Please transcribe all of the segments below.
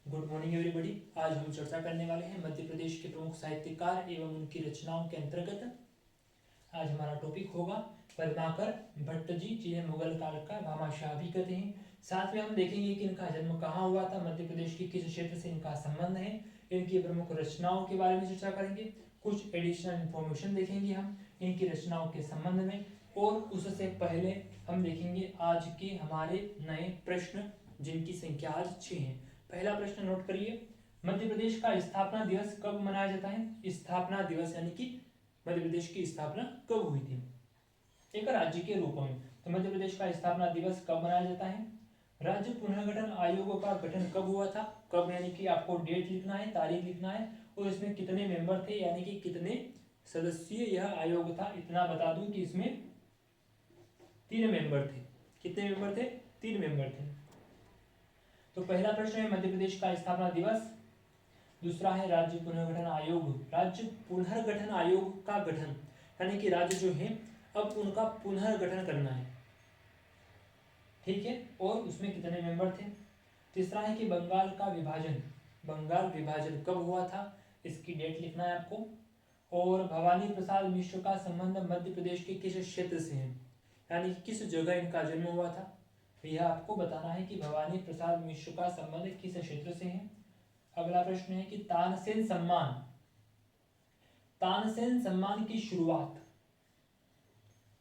Good morning everybody. आज हम चर्चा करने वाले हैं मध्य प्रदेश के प्रमुख साहित्यकार एवं उनकी रचनाओं के अंतर्गत। आज हमारा टॉपिक होगा पद्माकर भट्ट जी, जिन्हें मुगल काल का भामाशाह भी कहते हैं। साथ में हम देखेंगे कि इनका जन्म कहाँ हुआ था, मध्य प्रदेश के किस क्षेत्र से इनका संबंध है, इनकी प्रमुख रचनाओं के बारे में चर्चा करेंगे। कुछ एडिशनल इंफॉर्मेशन देखेंगे हम इनकी रचनाओं के संबंध में, और उससे पहले हम देखेंगे आज के हमारे नए प्रश्न, जिनकी संख्या आज 6 है। पहला प्रश्न नोट करिए, मध्य प्रदेश का स्थापना दिवस कब मनाया जाता है? स्थापना दिवस यानी कि मध्य प्रदेश की स्थापना कब हुई थी एक राज्य के रूप में। तो मध्य प्रदेश का स्थापना दिवस कब मनाया जाता है? राज्य पुनर्गठन आयोग का गठन कब हुआ था? कब यानी कि आपको डेट लिखना है, तारीख लिखना है, और इसमें कितने मेंबर थे यानी कि कितने सदस्यीय यह आयोग था। इतना बता दूं कि इसमें 3 मेंबर थे। कितने मेंबर थे? 3 मेंबर थे। तो पहला प्रश्न है मध्य प्रदेश का स्थापना दिवस। दूसरा है राज्य पुनर्गठन आयोग। राज्य पुनर्गठन आयोग का गठन यानी कि राज्य जो है अब उनका पुनर्गठन करना है, ठीक है, और उसमें कितने मेंबर थे। तीसरा है कि बंगाल का विभाजन, बंगाल विभाजन कब हुआ था, इसकी डेट लिखना है आपको। और भवानी प्रसाद मिश्र का संबंध मध्य प्रदेश के किस क्षेत्र से है, यानी कि किस जगह इनका जन्म हुआ था, यह आपको बताना है कि भवानी प्रसाद मिश्र का संबंध किस क्षेत्र से है। अगला प्रश्न है कि तानसेन सम्मान, तानसेन सम्मान की शुरुआत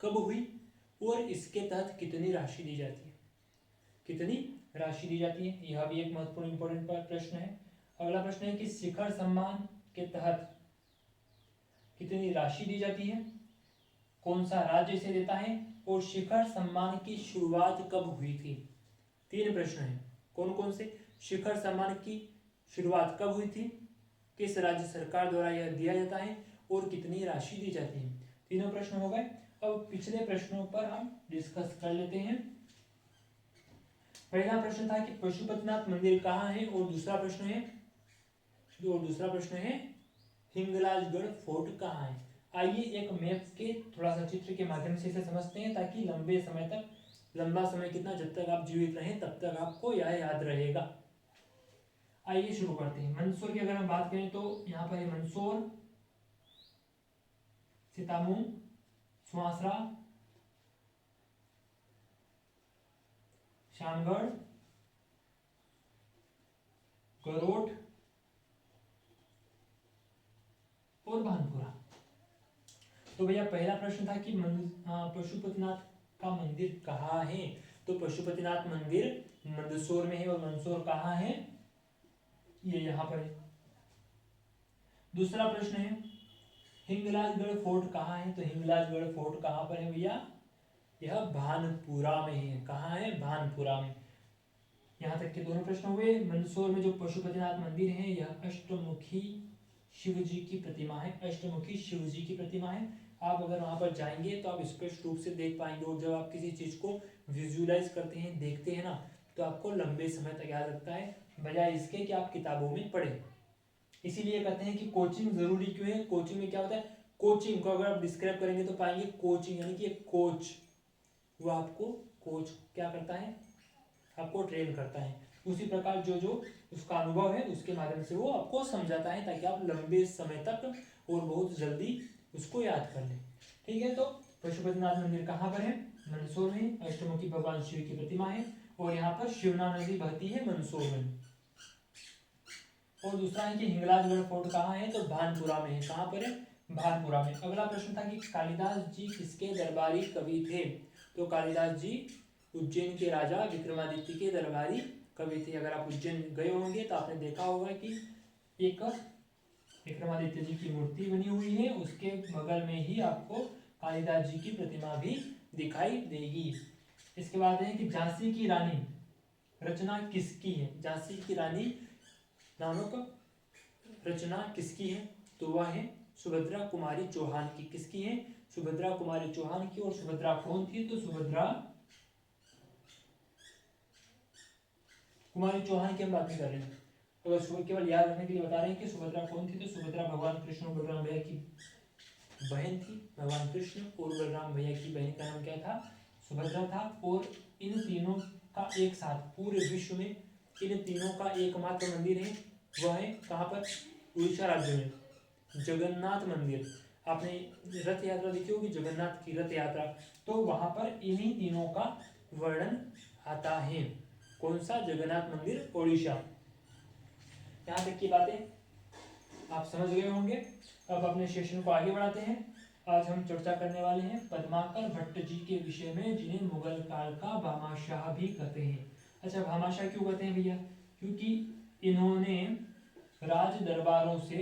कब हुई और इसके तहत कितनी राशि दी जाती है, कितनी राशि दी जाती है, यह भी एक महत्वपूर्ण इंपॉर्टेंट प्रश्न है। अगला प्रश्न है कि शिखर सम्मान के तहत कितनी राशि दी जाती है, कौन सा राज्य इसे देता है, और शिखर सम्मान की शुरुआत कब हुई थी। 3 प्रश्न हैं, कौन कौन से? शिखर सम्मान की शुरुआत कब हुई थी, किस राज्य सरकार द्वारा यह दिया जाता है, और कितनी राशि दी जाती है। तीनों प्रश्न हो गए। अब पिछले प्रश्नों पर हम डिस्कस कर लेते हैं। पहला प्रश्न था कि पशुपतिनाथ मंदिर कहाँ है, और दूसरा प्रश्न है हिंगलाजगढ़ फोर्ट कहाँ है। आइए एक मैप के थोड़ा सा चित्र के माध्यम से इसे समझते हैं, ताकि लंबा समय कितना, जब तक आप जीवित रहें तब तक आपको यह याद रहेगा। आइए शुरू करते हैं। मंदसौर की अगर हम बात करें तो यहाँ पर है मंदसौर, सीतामऊ, सुवासरा, शामगढ़, गरोठ और भानपुरा। तो भैया पहला प्रश्न था कि पशुपतिनाथ का मंदिर कहाँ है। तो पशुपतिनाथ मंदिर मंदसौर में है, और मंदसौर कहाँ है, ये यहाँ पर है। दूसरा प्रश्न है हिंगलाजगढ़ फोर्ट कहाँ है। तो हिंगलाजगढ़ फोर्ट कहाँ पर है भैया, यह भानपुरा में है। कहाँ है? भानपुरा में। यहाँ तक के दोनों प्रश्न हुए। मंदसौर में जो पशुपतिनाथ मंदिर है यह अष्टमुखी शिव जी की प्रतिमा है, अष्टमुखी शिव जी की प्रतिमा है। आप अगर वहां पर जाएंगे तो आप स्पष्ट रूप से देख पाएंगे, और जब आप किसी चीज को विजुअलाइज करते हैं, देखते हैं ना, तो आपको लंबे समय तक याद रखता है, बजाय इसके कि आप किताबों में पढ़ें। इसीलिए कहते हैं कि कोचिंग जरूरी क्यों है। कोचिंग में क्या होता है, कोचिंग को अगर आप डिस्क्राइब करेंगे तो पाएंगे कोचिंग यानी कि एक कोच, वो आपको कोच क्या करता है, आपको ट्रेन करता है। उसी प्रकार जो उसका अनुभव है उसके माध्यम से वो आपको समझाता है, ताकि आप लंबे समय तक और बहुत जल्दी उसको याद कर लें। ठीक है, तो पशुपतिनाथ मंदिर कहाँ पर है? मंदसौर में। अष्टमुखी भगवान शिव की प्रतिमा है, और यहाँ पर शिवना नदी बहती है मंदसौर में। और दूसरा है कि हिंगलाजगढ़ फोर्ट कहाँ है। तो भानपुरा में है। कहाँ पर है? भानपुरा में। अगला प्रश्न था कि कालिदास जी किसके दरबारी कवि थे। तो कालिदास जी उज्जैन के राजा विक्रमादित्य के दरबारी कवि थे। अगर आप उज्जैन गए होंगे तो आपने देखा होगा कि एक विक्रमादित्य जी की मूर्ति बनी हुई है, उसके बगल में ही आपको कालिदास जी की प्रतिमा भी दिखाई देगी। इसके बाद है कि झांसी की रानी रचना किसकी है। झांसी की रानी नामक रचना किसकी है। तो वह है सुभद्रा कुमारी चौहान की। किसकी है? सुभद्रा कुमारी चौहान की। और सुभद्रा कौन थी? तो सुभद्रा कुमारी चौहान की हम बात नहीं कर रहे हैं, तो केवल याद रखने के लिए बता रहे हैं कि सुभद्रा कौन थी। तो सुभद्रा भगवान कृष्ण और बलराम भैया की बहन थी। भगवान कृष्ण और बलराम भैया की बहन का नाम क्या था? सुभद्रा था। और इन तीनों का एक साथ पूरे विश्व में इन तीनों का एकमात्र मंदिर है, वह है कहाँ पर? उड़ीसा राज्य में जगन्नाथ मंदिर। आपने रथ यात्रा देखी होगी, जगन्नाथ की रथ यात्रा, तो वहां पर इन्हीं तीनों का वर्णन आता है। कौन सा? जगन्नाथ मंदिर, ओडिशा। यहाँ तक की बातें आप समझ गए होंगे। अब अपने सेशन को आगे बढ़ाते हैं। आज हम चर्चा करने वाले हैं पद्माकर भट्ट जी के विषय में, जिन्हें मुगल काल का भामाशाह भी कहते हैं। अच्छा, भामाशाह क्यों कहते हैं भैया? क्योंकि इन्होंने राज दरबारों से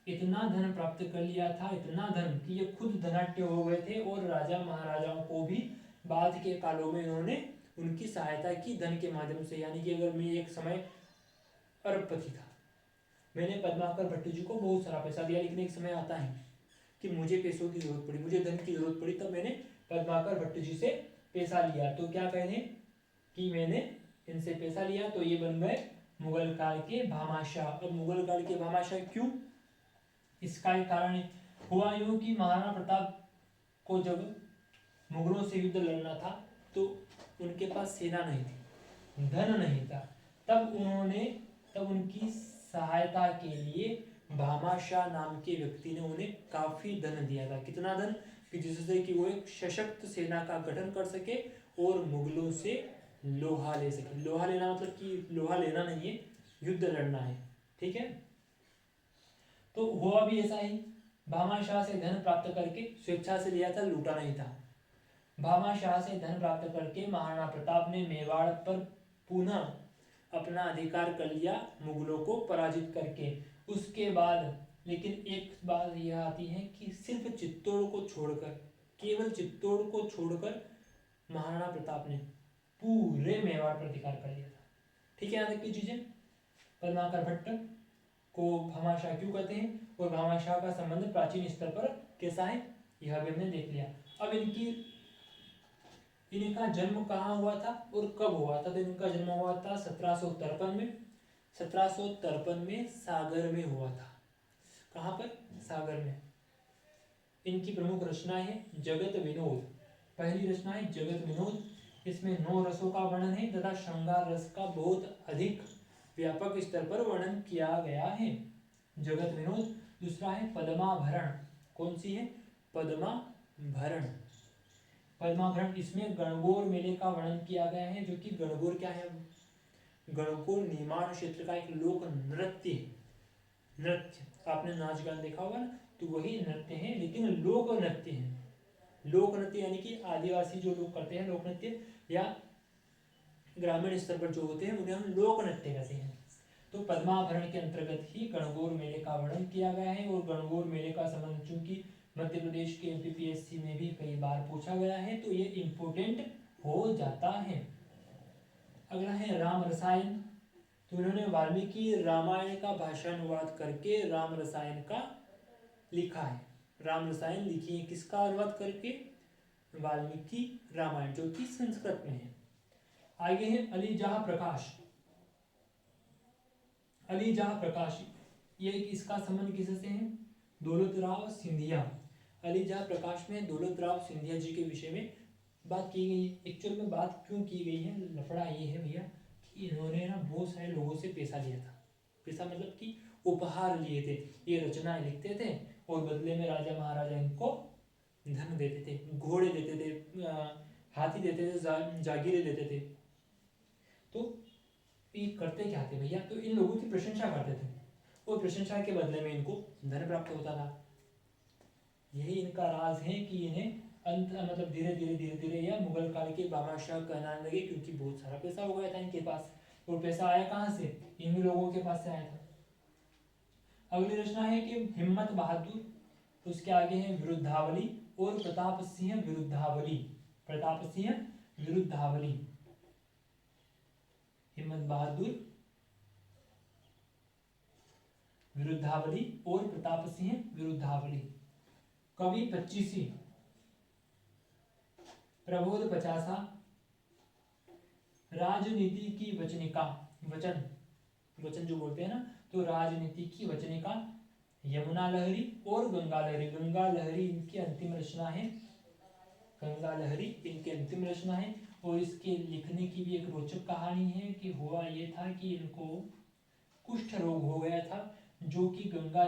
इतना धन प्राप्त कर लिया था, इतना धन कि ये खुद धनाढ्य हो गए थे, और राजा महाराजाओं को भी बाद के कालों में इन्होंने उनकी सहायता की धन के माध्यम से। यानी कि अगर मैं एक समय अरबपति था, मैंने पद्माकर भट्ट जी को बहुत सारा पैसा दिया, लेकिन एक समय आता है कि मुझे पैसों की जरूरत पड़ी, मुझे धन की जरूरत पड़ी, तब मैंने पद्माकर भट्ट जी से पैसा लिया। तो क्या कहते हैं कि मैंने इनसे पैसा लिया, तो ये बन गए मुगल काल के भामाशाह। अब मुगल काल के भामाशाह क्यों? इसका एक कारण हुआ यूं कि महाराणा प्रताप को जब मुगलों से युद्ध लड़ना था, तो उनके पास सेना नहीं थी, धन नहीं था, तब उनकी सहायता के लिए भामाशाह नाम के व्यक्ति ने उन्हें काफी धन दिया था। कितना धन? कि जिससे कि वो एक सशक्त सेना का गठन कर सके और मुगलों से लोहा ले सके। लोहा लेना मतलब कि लोहा लेना नहीं है, युद्ध लड़ना है, ठीक है। तो हुआ भी ऐसा ही, भामाशाह से धन प्राप्त करके, स्वेच्छा से लिया था, लूटा नहीं था। भामाशाह से धन प्राप्त करके महाराणा प्रताप ने मेवाड़ पर पुनः अपना अधिकार कर लिया, मुगलों को पराजित करके। उसके बाद लेकिन एक बात यह आती है कि सिर्फ चित्तौड़ को छोड़कर, केवल चित्तौड़ को छोड़कर महाराणा प्रताप ने पूरे मेवाड़ पर अधिकार कर लिया था। ठीक है, यहाँ तक की चीजें। पद्माकर भट्ट को भामाशाह क्यों कहते हैं, और भामाशाह का संबंध प्राचीन स्तर पर कैसा है, यह भी हमने देख लिया। अब इनका जन्म कहाँ हुआ था और कब हुआ था? तो इनका जन्म हुआ था 1753 में। 1753 में सागर में हुआ था। कहाँ पर? सागर में। इनकी प्रमुख रचनाएं हैं जगत विनोद। पहली रचना है जगत विनोद, इसमें 9 रसों का वर्णन है तथा श्रृंगार रस का बहुत अधिक व्यापक स्तर पर वर्णन किया गया है, जगत विनोद। दूसरा है पद्माभरण। कौन सी है? पद्माभरण। पद्माभरण, इसमें गणगौर मेले का वर्णन किया गया है, जो कि गणगौर क्या है? गणगौर निर्माण क्षेत्र का एक लोक नृत्य। नृत्य आपने नाच गान देखा होगा ना, तो वही नृत्य है, लेकिन लोक नृत्य है। लोक नृत्य यानी कि आदिवासी जो लोग करते हैं लोक नृत्य, या ग्रामीण स्तर पर जो होते हैं उन्हें हम लोक नृत्य कहते हैं। तो पद्माभरण के अंतर्गत ही गणगौर मेले का वर्णन किया गया है। और गणगौर मेले का संबंध चूंकि मध्य प्रदेश के एमपीपीएससी में भी कई बार पूछा गया है, तो ये इंपोर्टेंट हो जाता है। अगला है राम रसायन। तो इन्होंने वाल्मीकि रामायण का भाषानुवाद करके राम रसायन का लिखा है। राम रसायन लिखी है किसका अनुवाद करके? वाल्मीकि रामायण, जो कि संस्कृत में है। आगे है अली जहां प्रकाश। अली जहां प्रकाश, ये इसका संबंध किससे है? दौलत राव सिंधिया। अली जहां प्रकाश में दौलत राव सिंधिया जी के विषय में बात की गई है। एक्चुअल में बात क्यों की गई है, लफड़ा ये है भैया कि इन्होंने ना बहुत सारे लोगों से पैसा लिया था। पैसा मतलब कि उपहार लिए थे, ये रचनाएं लिखते थे और बदले में राजा महाराजा इनको धन देते थे, घोड़े देते थे, हाथी देते थे, जागीरें देते थे। तो ये करते क्या थे भैया? तो इन लोगों की प्रशंसा करते थे और प्रशंसा के बदले में इनको धन प्राप्त होता था। यही इनका राज है कि इन्हें अंत मतलब धीरे धीरे या मुगल काल के भामाशाह कहलाने लगे, क्योंकि बहुत सारा पैसा हो गया था इनके पास। और पैसा आया कहाँ से? इन लोगों के पास से आया था। अगली रचना है कि हिम्मत बहादुर। उसके आगे है विरुद्धावली और प्रताप सिंह विरुद्धावली। प्रताप सिंह विरुद्धावली, हिम्मत बहादुर विरुद्धावली और प्रताप सिंह विरुद्धावली। कवि 25, प्रबोध 50, राजनीति की वचनिका, वचन जो बोलते हैं ना, तो राजनीति की वचनिका यमुना लहरी और गंगा लहरी। गंगा लहरी इनकी अंतिम रचना है, गंगा लहरी इनकी अंतिम रचना है। और इसके लिखने की भी एक रोचक कहानी है कि हुआ ये था कि इनको कुष्ठ रोग हो गया था, जो कि गंगा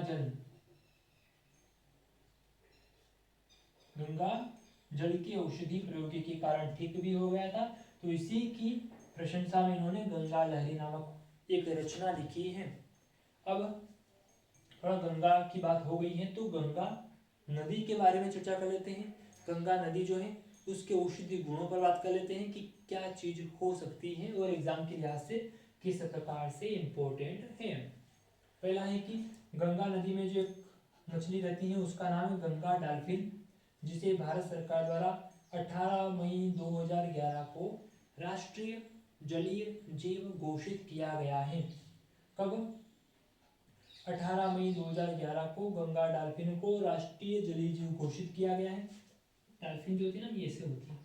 जल की औषधि प्रयोग के कारण ठीक भी हो गया था। तो इसी की प्रशंसा में इन्होंने गंगा लहरी नामक एक रचना लिखी है। अब थोड़ा गंगा की बात हो गई है तो गंगा नदी के बारे में चर्चा कर लेते हैं। गंगा नदी जो है उसके औषधि गुणों पर बात कर लेते हैं कि क्या चीज हो सकती है और एग्जाम के लिहाज से किस प्रकार से इम्पोर्टेंट है। पहला है कि गंगा नदी में जो एक मछली रहती है उसका नाम है गंगा डॉल्फिन, जिसे भारत सरकार द्वारा 18 मई 2011 को राष्ट्रीय जलीय जीव घोषित किया गया है। कब? 18 मई 2011 को गंगा डॉल्फिन को राष्ट्रीय जलीय जीव घोषित किया गया है। डॉल्फिन जो होती है ना ये ऐसे होती है,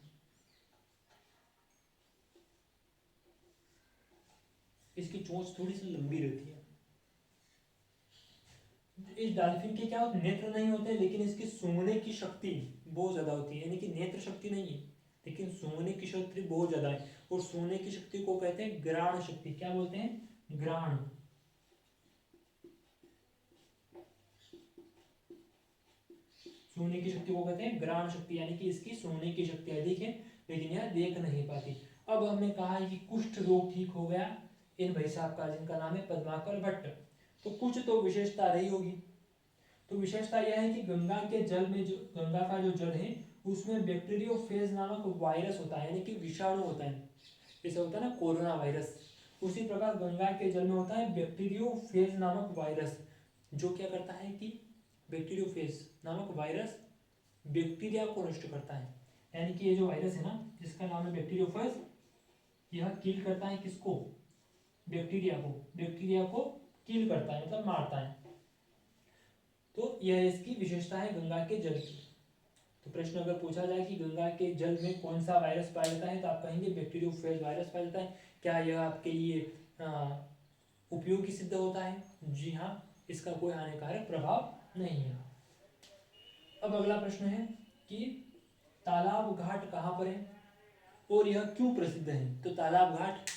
इसकी चोंच थोड़ी सी लंबी रहती है। इस डॉल्फिन के क्या होते, नेत्र नहीं होते, लेकिन इसकी सूंघने की शक्ति बहुत ज्यादा होती है। यानी कि नेत्र शक्ति नहीं है लेकिन सूंघने की शक्ति बहुत ज्यादा है। और सूंघने की शक्ति को कहते हैं ग्राण शक्ति। क्या बोलते हैं? ग्राण। सूंघने की शक्ति को कहते हैं ग्राण शक्ति, यानी कि इसकी सूंघने की शक्ति अधिक है लेकिन यह देख नहीं पाती। अब हमने कहा है कि कुष्ठ रोग ठीक हो गया इन भाई साहब का, जिनका नाम है पद्माकर भट्ट। तो कुछ तो विशेषता रही होगी। तो विशेषता यह है कि गंगा के जल में जो गंगा का जो जल है उसमें बैक्टीरियोफेज नामक वायरस होता है, यानी कि विषाणु होता है। जैसे होता है ना कोरोना वायरस, उसी प्रकार गंगा के जल में होता है बैक्टीरियोफेज नामक वायरस, जो क्या करता है कि बैक्टीरियोफेज नामक वायरस बैक्टीरिया को नष्ट करता है। यानी कि ये जो वायरस है ना जिसका नाम है बैक्टीरियोफेज, यह किल करता है किसको? बैक्टीरिया को किल करता है, मतलब मारता है। तो यह इसकी विशेषता है गंगा के जल की। तो प्रश्न अगर पूछा जाए कि गंगा के जल में कौन सा वायरस पाया जाता है तो आप कहेंगे बैक्टीरियोफेज वायरस पाया जाता है। क्या यह आपके लिए उपयोगी सिद्ध होता है? जी हाँ, इसका कोई हानिकारक प्रभाव नहीं है। अब अगला प्रश्न है कि तालाब घाट कहाँ पर है और यह क्यों प्रसिद्ध है? तो तालाब घाट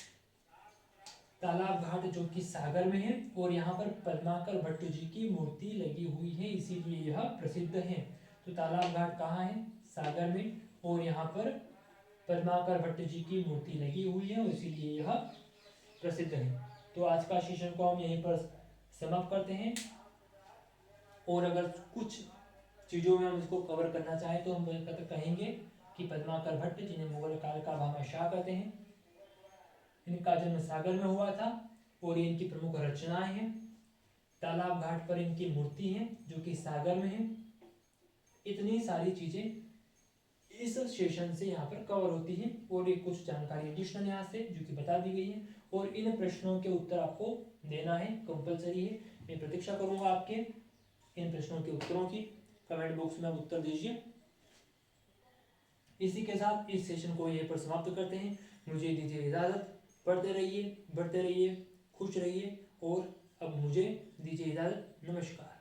जो कि सागर में है और यहाँ पर पद्माकर भट्ट जी की मूर्ति लगी हुई है, इसीलिए यह प्रसिद्ध है। तो तालाब घाट कहाँ है? सागर में, और यहाँ पर पद्माकर भट्ट जी की मूर्ति लगी हुई है, इसीलिए यह प्रसिद्ध है। तो आज का सेशन को हम यहीं पर समाप्त करते हैं। और अगर कुछ चीज़ों में हम इसको कवर करना चाहें तो हम कहेंगे कि पद्माकर भट्ट जिन्हें मुगल काल का भामाशाह कहते हैं, इनका जन्म सागर में हुआ था और ये इनकी प्रमुख रचनाएं हैं। तालाब घाट पर इनकी मूर्ति है जो कि सागर में है। इतनी सारी चीजें इस सेशन से यहाँ पर कवर होती है और ये कुछ जानकारी एडिशनल यहाँ से जो कि बता दी गई है। और इन प्रश्नों के उत्तर आपको देना है, कंपलसरी है। मैं प्रतीक्षा करूंगा आपके इन प्रश्नों के उत्तरों की। कमेंट बॉक्स में आप उत्तर दीजिए। इसी के साथ इस सेशन को यहीं पर समाप्त करते हैं। मुझे दीजिए इजाजत। पढ़ते रहिए, बढ़ते रहिए, खुश रहिए और अब मुझे दीजिए इजाजत। नमस्कार।